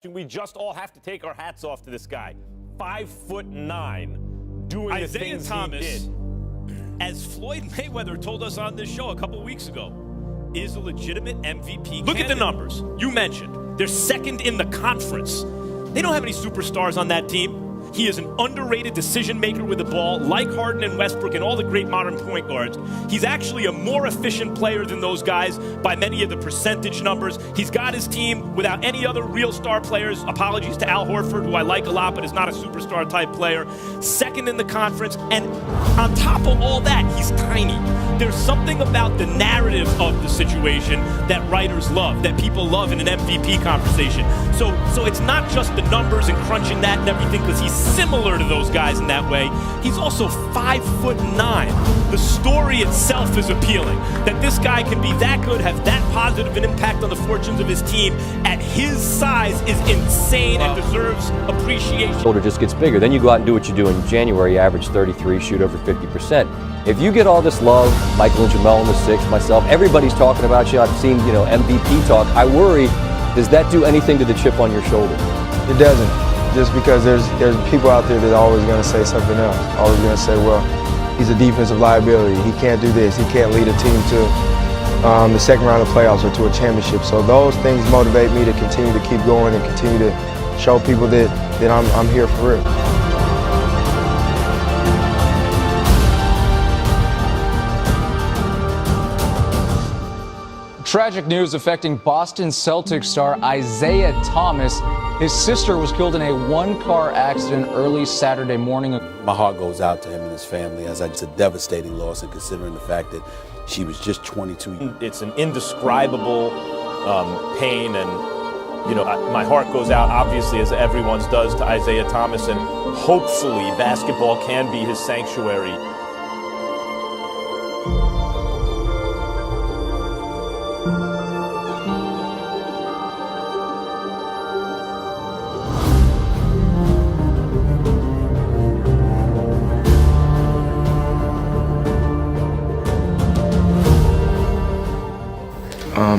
We just all have to take our hats off to this guy. 5'9", doing the things Thomas, he did. as Floyd Mayweather told us on this show a couple weeks ago, is a legitimate MVP. Look at the numbers. You mentioned they're second in the conference. They don't have any superstars on that team. He is an underrated decision maker with the ball, like Harden and Westbrook and all the great modern point guards. He's actually a more efficient player than those guys by many of the percentage numbers. He's got his team without any other real star players. Apologies to Al Horford, who I like a lot, but is not a superstar type player. Second in the conference, and on top of all that, he's tiny. There's something about the narrative of the situation that writers love, that people love in an MVP conversation. So it's not just the numbers and crunching that and everything, because he's similar to those guys in that way. He's also 5'9". The story itself is appealing, that this guy can be that good, have that positive an impact on the fortunes of his team at his size is insane and deserves appreciation. Shoulder just gets bigger. Then you go out and do what you do in January, you average 33, shoot over 50%. If you get all this love, Michael and Jamel in the 6, myself, everybody's talking about you. I've seen, MVP talk. I worry, does that do anything to the chip on your shoulder? It doesn't. Just because there's people out there that are always going to say something else. Always going to say, well, he's a defensive liability. He can't do this. He can't lead a team to the second round of playoffs or to a championship. So those things motivate me to continue to keep going and continue to show people that I'm here for real. Tragic news affecting Boston Celtics star Isaiah Thomas. His sister was killed in a one-car accident early Saturday morning. My heart goes out to him and his family, as it's a devastating loss, and considering the fact that she was just 22. It's an indescribable pain, and my heart goes out, obviously, as everyone's does, to Isaiah Thomas, and hopefully basketball can be his sanctuary.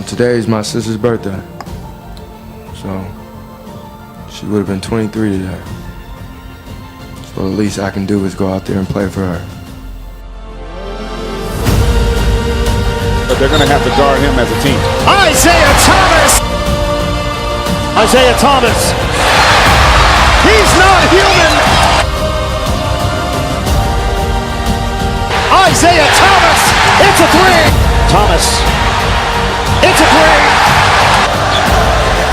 Today is my sister's birthday, so she would have been 23 today. So the least I can do is go out there and play for her. But they're going to have to guard him as a team. Isaiah Thomas! Isaiah Thomas! He's not human! Isaiah Thomas! It's a three! Thomas. It's a three!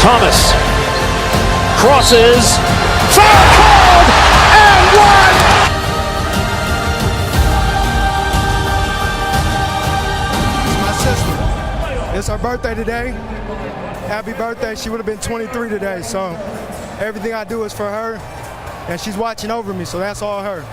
Thomas crosses, foul called, and one! My sister. It's her birthday today. Happy birthday. She would have been 23 today, so everything I do is for her, and she's watching over me, so that's all her.